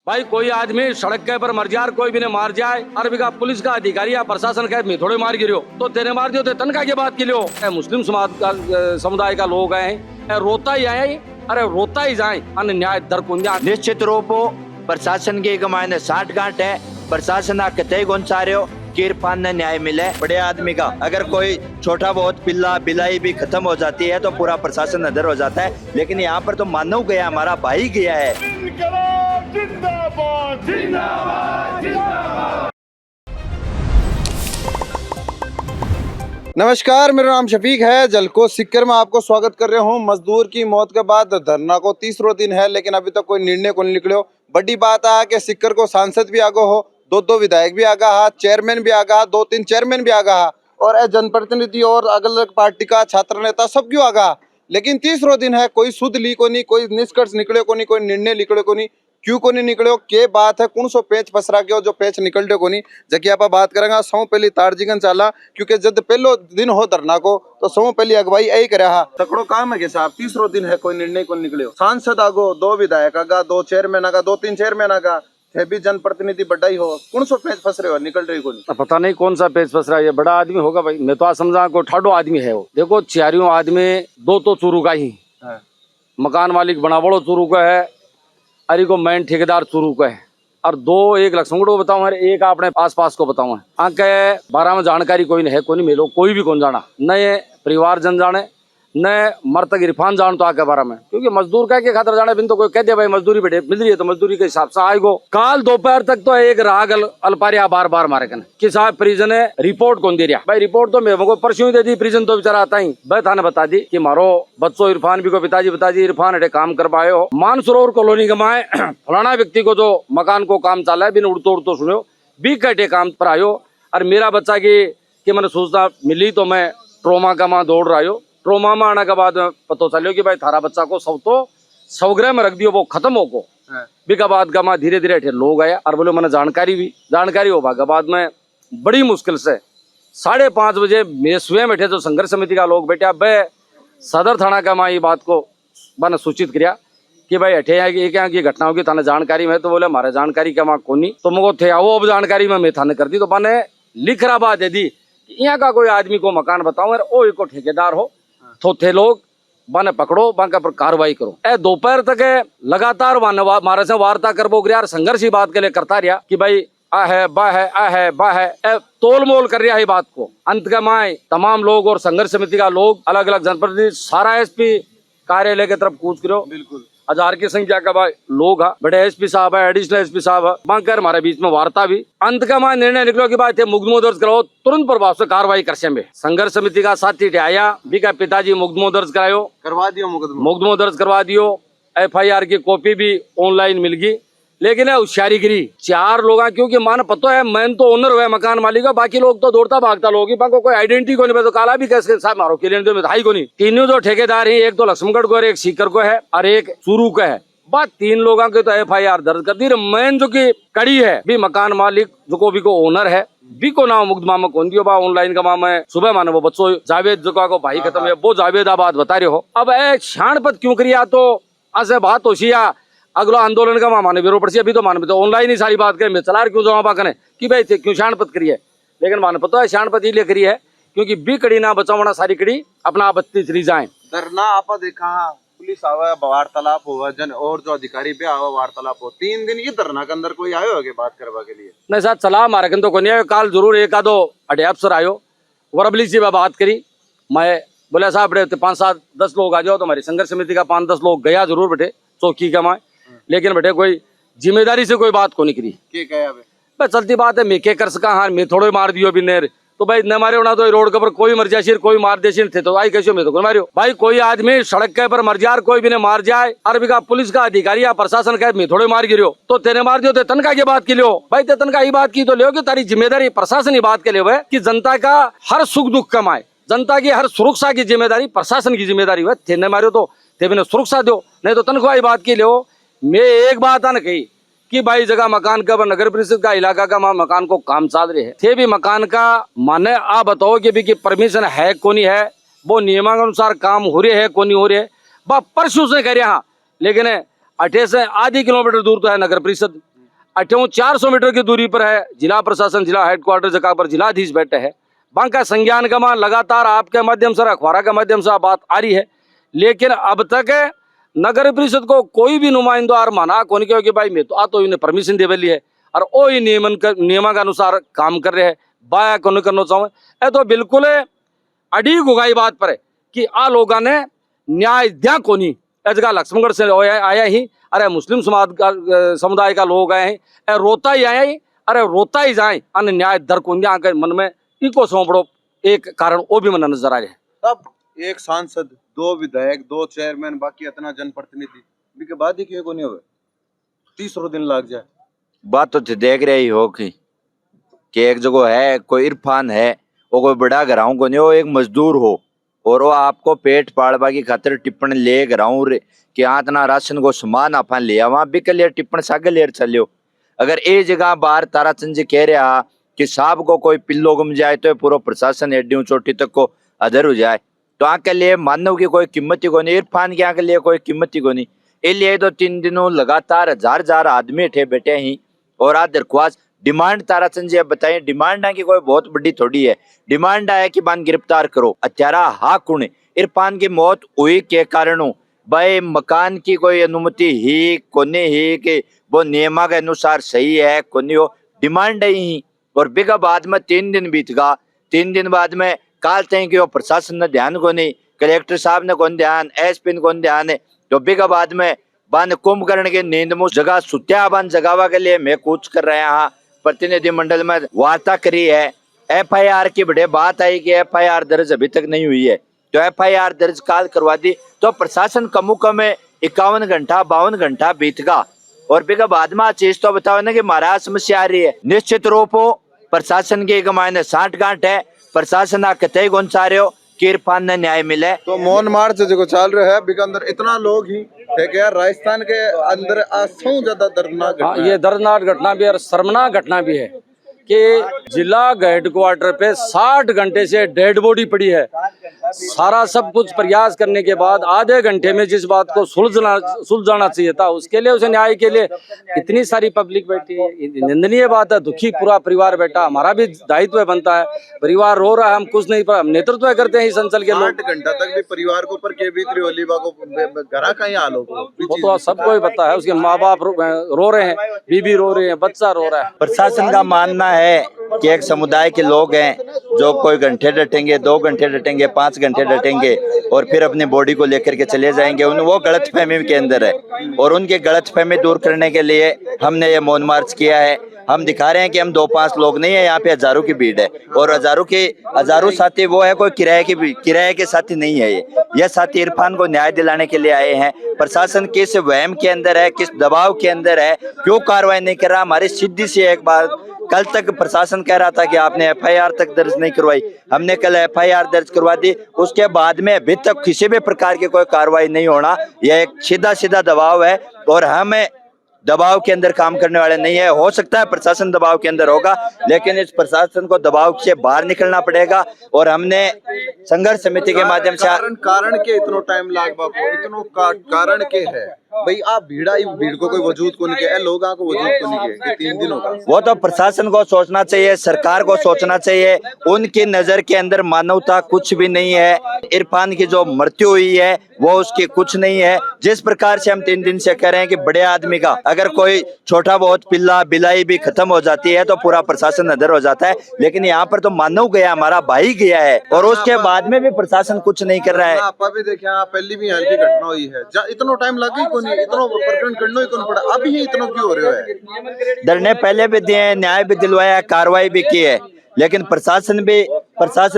भाई कोई आदमी सड़क के पर मर जाए, कोई भी ने मार जाए, अरबी का पुलिस का अधिकारी या प्रशासन का मैं थोड़े मार गिरो तो तेरे मार दियो, तनखा की बात के लियो। मुस्लिम समाज का समुदाय का लोग हैं, रोता ही आए, अरे रोता ही जाए, अन्य न्याय दर को निश्चित रूप प्रशासन के मायने 60 गांठ है। प्रशासन कतई गुनसार्यो कि इरफान ने न्याय मिले। बड़े आदमी का अगर कोई छोटा बहुत पिल्ला बिलाई भी खत्म हो जाती है तो पूरा प्रशासन नजर हो जाता है, लेकिन यहाँ पर तो मानव गया, हमारा भाई गया है। जिंदाबाद जिंदाबाद जिंदाबाद। नमस्कार, मेरा नाम शफीक है। जलको सिक्कर में आपको स्वागत कर रहा हूँ। मजदूर की मौत के बाद धरना को तीसरा दिन है, लेकिन अभी तक कोई निर्णय को नहीं निकलो। बड़ी बात है कि सिक्कर को सांसद भी आगे हो, दो विधायक भी आगा हा, चेयरमैन भी आगा, 2-3 चेयरमैन भी आगा हा, और जनप्रतिनिधि और अलग अलग पार्टी का छात्र नेता सब क्यों आगा। लेकिन तीसरा दिन है, कोई सुध ली को नहीं, कोई निष्कर्ष निकले को नहीं, कोई निर्णय निकले को नहीं। क्यों को नहीं निकलो, के बात है, कौन सो पेच फसरा के जो पेच निकलते को नहीं, जबकि आप बात करेंगे सौ पहली तारजीगन चाला, क्योंकि जब पहलो दिन हो धरना को तो सौ पहली अगवाई यही करा। तकड़ो काम है कि साहब तीसरो दिन है, कोई निर्णय को निकले। सांसद आगो, 2 विधायक आगा, 2 चेयरमैन आगा, 2-3 चेयरमैन आगा, भी जनप्रतिनिधि बड़ा ही हो, कौन सो पेच फस रहे हो, निकल रही को नहीं। पता नहीं कौन सा पेच फस रहा है। ये बड़ा आदमी होगा भाई, मैं तो आज समझा को ठाडो आदमी है वो। देखो चारियों आदमी, 2 तो चूरू का ही मकान मालिक बना बड़ो चूरू का है, अरे को मैन ठेकेदार चूरू का है, और 2 एक लक्ष्मण को बताऊं, एक आपने आस पास को बताऊं। आके 12 में जानकारी कोई नहीं है, कोई नहीं मिलो, कोई भी कौन जाना, न ये परिवार जन जाने, न मरतक इरफान जान तो आके 12 में, क्योंकि मजदूर का के खातर जाने बिन तो कोई कह दे भाई मजदूरी बेटे मिल रही है तो मजदूरी के हिसाब से आएगो। काल दोपहर तक तो एक राग अलपारिया बार मारे कन कि साहब प्रिजन ने रिपोर्ट कौन दे रहा भाई। रिपोर्ट तो मेरे को परसों दे दी, प्रिजन तो बेचारा आता ही भाई थाने बता दी कि मारो बच्चों इरफान भी को पिताजी इरफान अटे काम करवाए हो मानसरोवर कॉलोनी के माए फलाना व्यक्ति को जो मकान को काम चला है बिन उड़तो सुनो 20 घंटे काम पर आयो, और मेरा बच्चा की मैंने सूचना मिली तो मैं ट्रोमा का माँ दौड़ रहा हो। ट्रोमा में आने के बाद पता चलो कि भाई थारा बच्चा को सब तो सवग्रह में रख दियो, वो खत्म हो को बिका बाद का धीरे धीरे लोग आया और बोले मैंने जानकारी हो भागा बाद में बड़ी मुश्किल से 5:30 बजे मेरे स्वयं बैठे जो संघर्ष समिति का लोग बैठे, अब सदर थाना का माँ ये बात को मैंने सूचित किया कि भाई अठे यहाँ की घटना होगी थाने जानकारी में, तो बोले हमारे जानकारी का माँ कोनी, तो मुझको थे वो अब जानकारी में मैं थाने कर दी, तो मैंने लिख रहा बात दे दी यहाँ का कोई आदमी को मकान बताऊं ओ एक ठेकेदार हो तो थे लोग बाने पकड़ो बांका पर कार्रवाई करो। दोपहर तक लगातार मारे से वार्ता करबो यार, संघर्ष ही बात के लिए करता रहा कि भाई आ है बा है तोल मोल कर रहा है बात को। अंत का माए तमाम लोग और संघर्ष समिति का लोग अलग अलग जनप्रतिनिधि सारा एसपी कार्यालय की तरफ कूच करो। बिल्कुल 1000 की संख्या का भाई लोग है, बड़े एसपी साहब है, एडिशनल एसपी साहब है, बांकर हमारे बीच में वार्ता भी। अंत का मां निर्णय निकलो कि भाई मुकदमा दर्ज कराओ, तुरंत प्रभाव से कार्रवाई कर से। संघर्ष समिति का साथी आया भी का पिताजी मुकदमा दर्ज करायो, करवा दियो, मुकदमा दर्ज करवा दियो। FIR की कॉपी भी ऑनलाइन मिल गई, लेकिन होशियारीगिरी 4 लोग, क्योंकि मान पता है मैं तो ओनर हुआ मकान मालिक का, बाकी लोग तो दौड़ता भागता लोग, कोई आइडेंटिटी को नहीं, तो काला भी कैसे साहब मारो के लिए मिठाई को नहीं। तीनों जो ठेकेदार हैं, एक तो लक्ष्मणगढ़ को, एक सीकर को है और एक चूरू का है, बात 3 लोगों के तो FIR दर्ज कर दी। मैन जो की कड़ी है भी मकान मालिक जो को भी को ओनर है भी को नाम मुकदमा में कौन दियो बा ऑनलाइन का माँ सुबह माने वो बच्चों जावेद जो को भाई खत्म है वो जावेदाबाद बता रहे हो। अब शाणपत क्यों करिया तो ऐसे बात होशिया अगला आंदोलन का माने विरोध पड़, अभी तो माने तो ऑनलाइन ही सारी बात करें मैं चला क्यों जमा करें कि भाई थे क्यों शाणपत करिए, लेकिन माने पता है शाणपत ही ले करी है क्योंकि बी कड़ी ना बचावना सारी कड़ी अपना आपत्ति चली जाए। धरना आपा देखा पुलिस आवा, वार्तालाप हुआ, जन और जो अधिकारी भी आवा वार्तालाप हो, 3 दिन ये धरना के अंदर कोई आयो होगे बात करवा के लिए? नहीं साहब सलाह मारे तो कोई नहीं आयो, काल जरूर एक आधो अडे अफसर आयो वरबली से बात करी, मैं बोले साहब 5-7-10 लोग आ जाओ, तो हमारी संघर्ष समिति का 5-10 लोग गया जरूर बेटे चौकी का माए, लेकिन बेटे कोई जिम्मेदारी से कोई बात को नहीं करी। चलती बात है मैं क्या कर सका, हाँ मैं थोड़े मार दियो भी नेर तो भाई न मारे होना तो रोड के ऊपर कोई मर जाए कोई मार दे थे तो आई कैसे मैं तो मारियो भाई। कोई आदमी सड़क के ऊपर मर जाए, कोई भी ने मार जाए, अरबी का पुलिस का अधिकारी या प्रशासन का मैं थोड़े मार गिरो तो तेने मार दियो, तनखा की बात के लियो भाई, तनखा ही बात की तो लियो कि तारी जिम्मेदारी प्रशासन ही बात के लिए हुए कि जनता का हर सुख दुख कमाए, जनता की हर सुरक्षा की जिम्मेदारी प्रशासन की जिम्मेदारी हुए। तेने मारियो तो तेने सुरक्षा दो, नहीं तो तनख्वाह ही बात की लियो। मैं एक बात आना कही कि भाई जगह मकान का नगर परिषद का इलाका का मकान को काम चल रहे है थे भी मकान का माने आप बताओ कि भी परमिशन है कोनी है, वो नियमानुसार काम हो रहे है कोनी हो रहे बा परसों से कह रहे हाँ, लेकिन 8 से आधी किलोमीटर दूर तो है नगर परिषद, अठ्यों 400 मीटर की दूरी पर है जिला प्रशासन, जिला हेडक्वार्टर जगह पर जिलाधीश बैठे है। बांका संज्ञान का लगातार आपके माध्यम से, अखबार के माध्यम से बात आ रही है, लेकिन अब तक नगर परिषद को कोई भी नुमाइंदो और माना कौन क्यों कि भाई मैं तो तो इन्हें परमिशन दे ली है और वो ही नियमन के अनुसार काम कर रहे हैं, बाया कौन करना चाहो। ए तो बिल्कुल अड़ी गुगाई बात पर है कि आ लोगों ने न्याय दिया कोनी। जगह लक्ष्मणगढ़ से आया ही, अरे मुस्लिम समाज का समुदाय का लोग आए हैं, रोता ही आया ही, अरे रोता ही जाए अन्य न्याय दर को आकर मन में इको सौंपड़ो, एक कारण वो भी मन नजर आ रहे हैं। तब एक सांसद, 2 विधायक, 2 चेयरमैन, बाकी इतना जनप्रतिनिधि के बाद ही क्यों को नहीं हुए? 30 दिन लग जाए। बात तो देख रहे ही हो कि एक जगह है कोई इरफान है, वो कोई बड़ा घराऊ को नहीं, वो एक मजदूर हो और वो आपको पेट पाड़वा की खातिर टिप्पण ले घराऊ कि इतना राशन को सामान आप लिया वहां बिक लिया टिप्पण सागल लेर चलियो। अगर ये जगह बाहर ताराचंद जी कह रहा कि साहब को कोई पिल्लो गुम जाए तो पूरा प्रशासन एड्डी चोटी तक को अधर हो जाए, तो आके लिए मानव की कोई कीमत ही को नहीं, इरफान के आके लिए कोई कीमत ही को नहीं। इसलिए तो 3 दिनों लगातार हजार आदमी ठे बैठे ही और आ दरख्वास्त डिमांड ताराचंद जी अब बताइए, डिमांड है कि कोई बहुत बड़ी थोड़ी है, डिमांड है कि बान गिरफ्तार करो। हत्यारा हा कुण इरफान की मौत हुई के कारण भाई मकान की कोई अनुमति ही कोनी ही कि वो नियमा के अनुसार सही है कोनी हो, डिमांड है ही। और बिगा बाद में 3 दिन बीत गा, 3 दिन बाद में काल तय कि प्रशासन ने ध्यान को नहीं, कलेक्टर साहब ने कौन ध्यान, एसपी ने कौन ध्यान है, तो बिगा बाद में बान कुंभकर्ण के नींद मुझ जगह सुत्या बान जगावा के लिए मैं कुछ कर रहे हैं। प्रतिनिधि मंडल में वार्ता करी है, एफआईआर की बड़े बात आई कि एफआईआर दर्ज अभी तक नहीं हुई है, तो एफआईआर दर्ज काल करवा दी तो प्रशासन कमु कम 51 घंटा 52 घंटा बीत गा। और बिगा बाद में चीज तो बताओ ना कि महाराज समस्या आ रही है। निश्चित रूप हो प्रशासन के मायने 60 गांठ है, प्रशासन आ कतई गुण चाह रहे हो कि इरफान ने न्याय मिले। तो मौन मार्च जो चल रहा है बिका अंदर इतना लोग ही ठीक है, राजस्थान के अंदर असों ज्यादा दर्दनाक घटना है। ये दर्दनाक घटना भी और शर्मनाक घटना भी है कि जिला हेडक्वार्टर पे 60 घंटे से डेड बॉडी पड़ी है। सारा सब कुछ प्रयास करने के बाद आधे घंटे में जिस बात को सुलझाना चाहिए था, उसके लिए, उसे न्याय के लिए इतनी सारी पब्लिक बैठी है, निंदनीय बात है। दुखी पूरा परिवार बैठा, हमारा भी दायित्व बनता है, परिवार रो रहा है, हम कुछ नहीं, पर हम नेतृत्व करते हैं इस अंचल के लोग। 8 घंटा तक भी परिवार को पर के बीत रही को घरा कहीं हाल हो, वो तो सबको ही पता है, उसके माँ बाप रो रहे हैं, बीबी रो रही है, बच्चा रो रहा है। प्रशासन का मानना है कि एक समुदाय के लोग हैं जो कोई घंटे डटेंगे, 2 घंटे डटेंगे, 5 घंटे डटेंगे और फिर अपनी बॉडी को लेकर के चले जाएंगे। वो गलतफहमी के अंदर है और उनके गलतफहमी दूर करने के लिए हमने ये मौन मार्च किया है। हम दिखा रहे हैं कि हम 2-5 लोग नहीं है, यहाँ पे हजारों की भीड़ है और हजारों साथी वो है, कोई किराए के साथी नहीं है। ये साथी इरफान को न्याय दिलाने के लिए आए हैं। प्रशासन किस वहम के अंदर है, किस दबाव के अंदर है, क्यों कार्रवाई नहीं कर रहा? हमारी सीधी सी एक बात, कल तक प्रशासन कह रहा था कि आपने एफआईआर तक दर्ज नहीं करवाई, हमने कल एफआईआर दर्ज करवा दी, उसके बाद में अभी तक किसी भी प्रकार की कोई कार्रवाई नहीं होना। यह एक सीधा दबाव है और हमें दबाव के अंदर काम करने वाले नहीं है। हो सकता है प्रशासन दबाव के अंदर होगा, लेकिन इस प्रशासन को दबाव से बाहर निकलना पड़ेगा और हमने संघर्ष समिति के माध्यम से कारण के इतना टाइम लाग बाको इतनो कारण के है भाई, आप भीड़ को कोई वजूद को नहीं के, लोगों को वजूद को नहीं के 3 दिन होगा। वो तो प्रशासन को सोचना चाहिए, सरकार को सोचना चाहिए। उनकी नजर के अंदर मानवता कुछ भी नहीं है। इरफान की जो मृत्यु हुई है वो उसकी कुछ नहीं है। जिस प्रकार से हम 3 दिन से कह रहे हैं कि बड़े आदमी का अगर कोई छोटा बहुत पिल्ला बिलाई भी खत्म हो जाती है तो पूरा प्रशासन नजर हो जाता है, लेकिन यहाँ पर तो मानव गया, हमारा भाई गया है और उसके बाद में भी प्रशासन कुछ नहीं कर रहा है। आप भी देखे पहली भी यहाँ की घटना हुई है, इतना टाइम लगे को नहीं, इतना प्रकरण करना ही कौन पड़ा, अभी ही इतना क्यों हो रहा है? धरने पहले भी दिए, न्याय भी दिलवाया, कार्रवाई भी की है, लेकिन प्रशासन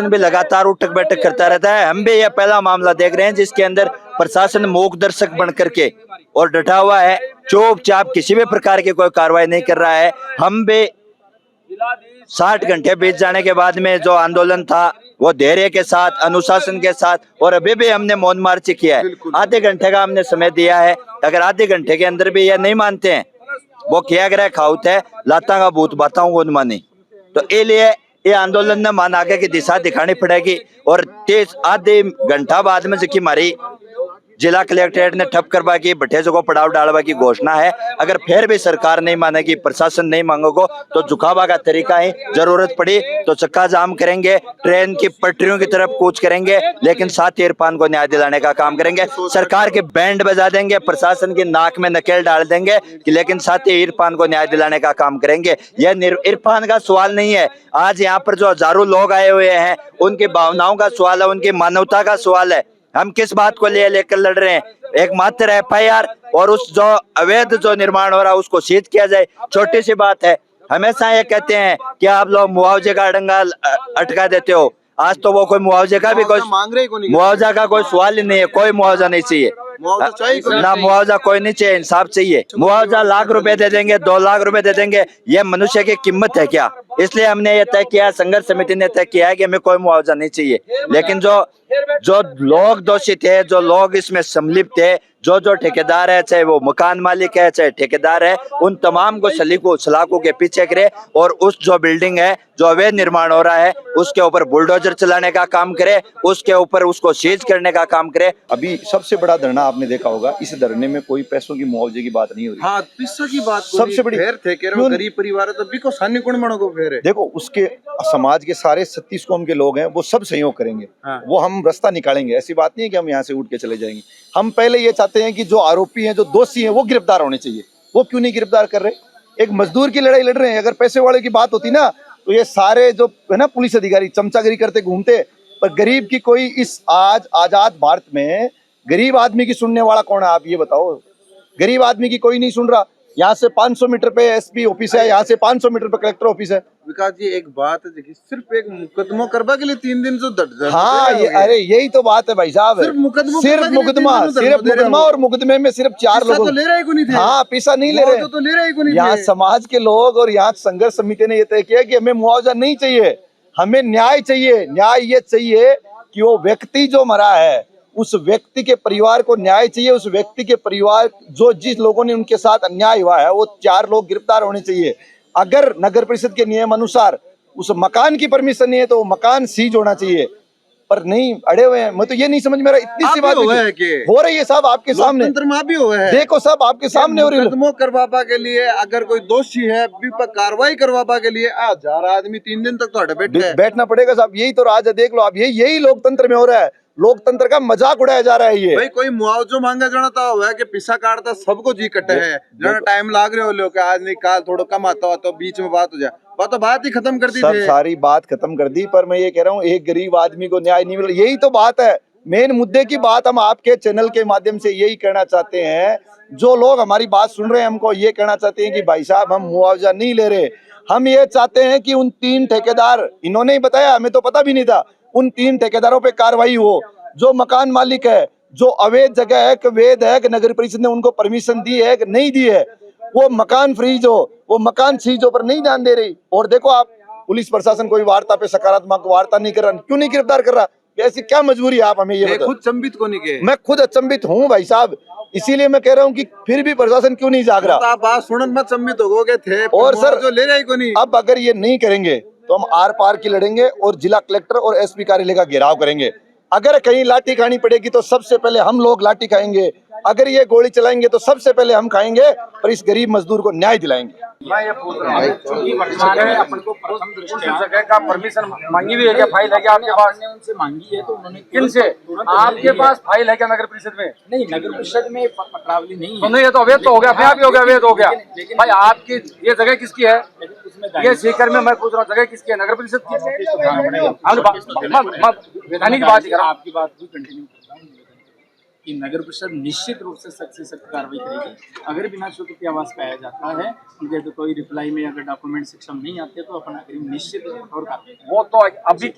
भी लगातार उठक बैठक करता रहता है। हम भी यह पहला मामला देख रहे हैं जिसके अंदर प्रशासन मूक दर्शक बन करके और डटा हुआ है, चुपचाप किसी भी प्रकार की कोई कार्रवाई नहीं कर रहा है। हम भी 60 घंटे बीत जाने के बाद में जो आंदोलन था वो धैर्य के साथ, अनुशासन के साथ, और अभी भी हमने मौन मार्च किया है। आधे घंटे का हमने समय दिया है। अगर आधे घंटे के अंदर भी यह नहीं मानते हैं, वो किया गया खाउत है लाता का भूत बाताओं को मानी, तो ये लिए ये आंदोलन ने मान आगे की दिशा दिखानी पड़ेगी। और 30 आधे घंटा बाद में जो हमारी जिला कलेक्ट्रेट ने ठप करवा की भट्टेजों को पड़ाव डालवा की घोषणा है। अगर फिर भी सरकार नहीं मानेगी, प्रशासन नहीं मांगोगे तो झुकावा का तरीका है। जरूरत पड़ी तो चक्का जाम करेंगे, ट्रेन की पटरियों की तरफ कूच करेंगे, लेकिन साथ ही इरफान को न्याय दिलाने का काम करेंगे। सरकार के बैंड बजा देंगे, प्रशासन की नाक में नकेल डाल देंगे, लेकिन साथ ही इरफान को न्याय दिलाने का काम करेंगे। यह इरफान का सवाल नहीं है। आज यहाँ पर जो हजारों लोग आए हुए हैं, उनकी भावनाओं का सवाल है, उनकी मानवता का सवाल है। हम किस बात को लेकर लड़ रहे हैं? एक मात्र एफआईआर और उस जो अवैध जो निर्माण हो रहा है उसको सीज किया जाए, छोटी सी बात है। हमेशा ये कहते हैं कि आप लोग मुआवजे का डंगा अटका देते हो। आज तो वो कोई मुआवजे का भी कोई मांग रहे, मुआवजा का कोई सवाल ही नहीं है। कोई मुआवजा नहीं चाहिए ना, मुआवजा कोई नहीं चाहिए, इंसाफ चाहिए। मुआवजा लाख रुपए दे देंगे, 2 लाख रुपए दे देंगे, ये मनुष्य की कीमत है क्या? इसलिए हमने ये तय किया, संघर्ष समिति ने तय किया है कि हमें कोई मुआवजा नहीं चाहिए। लेकिन जो लोग दोषी थे, जो लोग इसमें सम्मिलित थे, जो ठेकेदार है, चाहे वो मकान मालिक है चाहे ठेकेदार है, उन तमाम को सलाखों के पीछे करे और उस जो बिल्डिंग है, जो अवैध निर्माण हो रहा है, उसके ऊपर बुलडोजर चलाने का काम करे, उसके ऊपर उसको सीज करने का काम करे। अभी सबसे बड़ा धरना आपने देखा होगा, इस धरने में कोई पैसों की मुआवजे की बात नहीं हो रही। हाँ, पैसों की बात सबसे बड़ी थे गरीब परिवार है तो बिको सानी कौन मनो को फेर है। देखो, उसके समाज के सारे 36 कौम के लोग हैं, वो सब सहयोग करेंगे। हाँ। वो हम रास्ता निकालेंगे। ऐसी बात नहीं है कि हम यहाँ से उठ के चले जाएंगे। हम पहले ये चाहते हैं कि जो आरोपी हैं, जो दोषी हैं, वो गिरफ्तार होने चाहिए। वो क्यों नहीं गिरफ्तार कर रहे? एक मजदूर की लड़ाई लड़ रहे हैं। अगर पैसे वाले की बात होती ना, तो ये सारे जो है ना पुलिस अधिकारी चमचागिरी करते घूमते। पर गरीब की कोई इस आज आजाद भारत में गरीब आदमी की सुनने वाला कौन है? आप ये बताओ। गरीब आदमी की कोई नहीं सुन रहा। यहाँ से 500 मीटर पे एसपी ऑफिस है, यहाँ से 500 मीटर पे कलेक्टर ऑफिस है। विकास जी, एक बात है, देखिए, सिर्फ एक मुकदमा करवा के लिए 3 दिन से हाँ, अरे यही तो बात है भाई साहब। सिर्फ मुकदमा और मुकदमे में सिर्फ 4 लोग तो ले रहे को नहीं थे। हाँ, पैसा नहीं ले रहे, तो ले रहे को नहीं। यहाँ समाज के लोग और यहाँ संघर्ष समिति ने यह तय किया कि हमें मुआवजा नहीं चाहिए, हमें न्याय चाहिए। न्याय ये चाहिए कि वो व्यक्ति जो मरा है, उस व्यक्ति के परिवार को न्याय चाहिए। उस व्यक्ति के परिवार जो जिस लोगों ने उनके साथ अन्याय हुआ है, वो 4 लोग गिरफ्तार होने चाहिए। अगर नगर परिषद के नियम अनुसार उस मकान की परमिशन नहीं है तो मकान सीज होना चाहिए, पर नहीं, अड़े हुए हैं। मैं तो ये नहीं समझ में रहा, इतनी सी बात हो रही है साहब आपके सामने। देखो साहब आपके सामने हो रही है। करवाबा के लिए अगर कोई दोषी है, कार्रवाई करवाबा के लिए 1000 आदमी 3 दिन तक तो बैठना पड़ेगा साहब। यही तो राज है, देख लो आप। यही लोकतंत्र में हो रहा है। लोकतंत्र का मजाक उड़ाया जा रहा है। ये भाई कोई मुआवजो मांगा जाना तो है कि पिसा काटता सबको जी कटे है, जाना टाइम लाग रहे हो लोग आज नहीं काल थोड़ा कम आता हो तो बीच में बात हो जाए, तो बात ही खत्म कर दी। सब सारी बात खत्म कर दी। पर मैं ये कह रहा हूँ, एक गरीब आदमी को न्याय नहीं मिल रहा। यही तो बात है, मेन मुद्दे की बात हम आपके चैनल के माध्यम से यही कहना चाहते हैं। जो लोग हमारी बात सुन रहे हैं, हमको ये कहना चाहते हैं कि भाई साहब, हम मुआवजा नहीं ले रहे। हम ये चाहते हैं कि उन 3 ठेकेदार, इन्होंने ही बताया, हमें तो पता भी नहीं था, उन 3 ठेकेदारों पे कार्रवाई हो। जो मकान मालिक है, जो अवैध जगह है, वैध है कि नगर परिषद ने उनको परमिशन दी है कि नहीं दी है, वो मकान फ्रीज हो, वो मकान सीजों पर नहीं ध्यान दे रही। और देखो आप, पुलिस प्रशासन कोई वार्ता पे सकारात्मक वार्ता नहीं कर रहा, क्यों नहीं गिरफ्तार कर रहा? ऐसी क्या मजबूरी है? आप हमें ये बताओ। खुद अचंभित को नहीं के, मैं खुद अचंभित हूँ भाई साहब। इसीलिए मैं कह रहा हूँ कि फिर भी प्रशासन क्यों नहीं जाग रहा? आप बात सुनन मत अचंभित होगे थे। और सर, जो ले रहे को नहीं, अब अगर ये नहीं करेंगे तो हम आर पार की लड़ेंगे और जिला कलेक्टर और एसपी कार्यालय का घेराव करेंगे। अगर कहीं लाठी खानी पड़ेगी तो सबसे पहले हम लोग लाठी खाएंगे। अगर ये गोली चलाएंगे तो सबसे पहले हम खाएंगे, पर इस गरीब मजदूर को न्याय दिलाएंगे। मैं ये पूछ रहा हूँ कि वर्तमान में अपन को प्रथम दृष्टया जगह का परमिशन मांगी भी है क्या? फाइल है क्या आपके पास? उनसे मांगी है तो उन्होंने किन से? आपके पास फाइल है क्या नगर परिषद में? नहीं, नगर परिषद में पत्रावली नहीं है। तो नहीं, ये तो अवैध तो हो गया, अपने आप ही हो गया, अवैध हो गया। भाई आपकी ये जगह किसकी है? ये सीकर में मैं पूछ रहा हूँ, जगह किसकी है? नगर परिषद की। वैधानिक बात ही आपकी बात भी कंटिन्यू करता हूँ कि नगर परिषद निश्चित रूप से सख्त से सख्त कार्रवाई करेगी। अगर बिना स्वीकृति आवास पाया जाता है, उनके तो कोई रिप्लाई में अगर डॉक्यूमेंट सक्षम नहीं आते तो अपन अग्रिम निश्चित कठोर कार्रवाई। वो तो अभी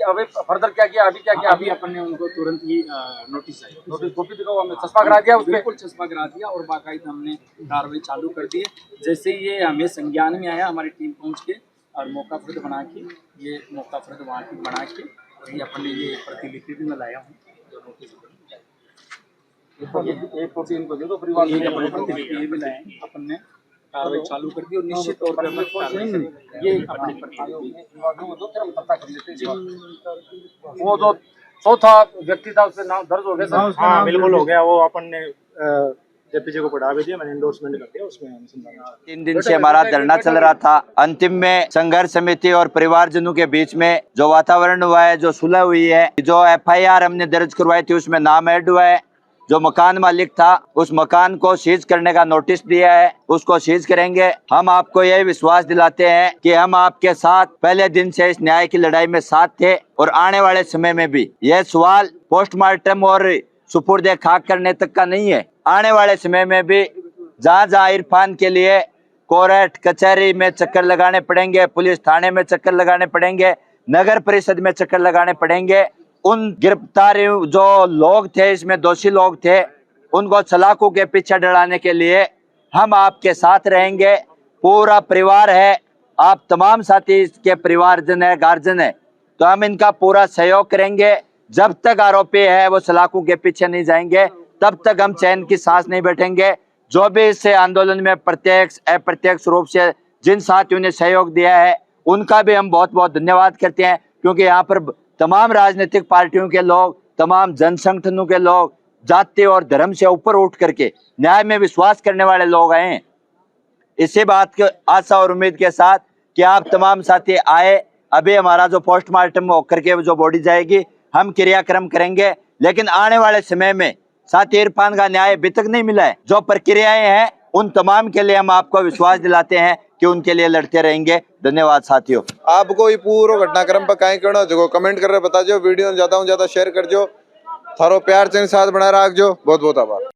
फर्दर क्या किया? अभी क्या किया? अभी अपन ने उनको तुरंत ही नोटिस कॉपी दिखाओ, हमने चस्पा करा दिया, बिल्कुल चस्पा करा दिया और बाकायदा हमने कार्रवाई चालू कर दी है। जैसे ये हमें संज्ञान में आया, हमारी टीम पहुँच के और मौका फर्द बना के, ये मौका फर्द वहाँ की बना के और ये अपन ने ये प्रतिलिपि भी मैं लाया हूँ जो नोटिस एक कॉपी इनको दे दो परिवार ये भी लाए हैं। अपन ने कार्रवाई चालू कर दी और निश्चित तौर पर ये अपने वो जो चौथा व्यक्ति था उसके नाम दर्ज हो गया सर? हाँ बिल्कुल हो गया, वो अपन ने जेपीसी को पढ़ा भी दिया, मैंने एंडोर्समेंट कर दिया उसमें। 3 दिन से हमारा धरना चल रहा था। अंतिम में संघर्ष समिति और परिवारजनों के बीच में जो वातावरण हुआ है, जो सुलह हुई है, जो एफआईआर हमने दर्ज करवाई थी उसमें नाम ऐड हुआ है। जो मकान मालिक था उस मकान को सीज करने का नोटिस दिया है, उसको सीज करेंगे। हम आपको यह विश्वास दिलाते हैं कि हम आपके साथ पहले दिन से इस न्याय की लड़ाई में साथ थे और आने वाले समय में भी। यह सवाल पोस्टमार्टम और सुपुर्दे खाक करने तक का नहीं है। आने वाले समय में भी जहाँ जहाँ इरफान के लिए कोर्ट कचहरी में चक्कर लगाने पड़ेंगे, पुलिस थाने में चक्कर लगाने पड़ेंगे, नगर परिषद में चक्कर लगाने पड़ेंगे, उन गिरफ्तार जो लोग थे, इसमें दोषी लोग थे, उनको सलाखों के पीछे डराने के लिए हम आपके साथ रहेंगे। पूरा परिवार है, आप तमाम साथी इसके परिवारजन है, गार्जियन है, तो हम इनका पूरा सहयोग करेंगे। जब तक आरोपी है वो सलाखों के पीछे नहीं जाएंगे, तब तक हम चैन की सांस नहीं बैठेंगे। जो भी इस आंदोलन में प्रत्यक्ष अप्रत्यक्ष रूप से जिन साथियों ने सहयोग दिया है उनका भी हम बहुत बहुत धन्यवाद करते हैं, क्योंकि यहाँ पर तमाम राजनीतिक पार्टियों के लोग, तमाम जन संगठनों के लोग, जाति और धर्म से ऊपर उठ करके न्याय में विश्वास करने वाले लोग आए हैं। इसी बात की आशा और उम्मीद के साथ कि आप तमाम साथी आए। अभी हमारा जो पोस्टमार्टम होकर के जो बॉडी जाएगी हम क्रियाक्रम करेंगे, लेकिन आने वाले समय में साथी इरफान का न्याय अभी तक नहीं मिला है। जो प्रक्रियाएं हैं उन तमाम के लिए हम आपको विश्वास दिलाते हैं कि उनके लिए लड़ते रहेंगे। धन्यवाद साथियों। आपको ये पूरा घटनाक्रम पर कहीं करना जो कमेंट कर रहे बता जो, वीडियो ज्यादा शेयर कर जो, थारो प्यार से साथ बना रख जो। बहुत बहुत आभार।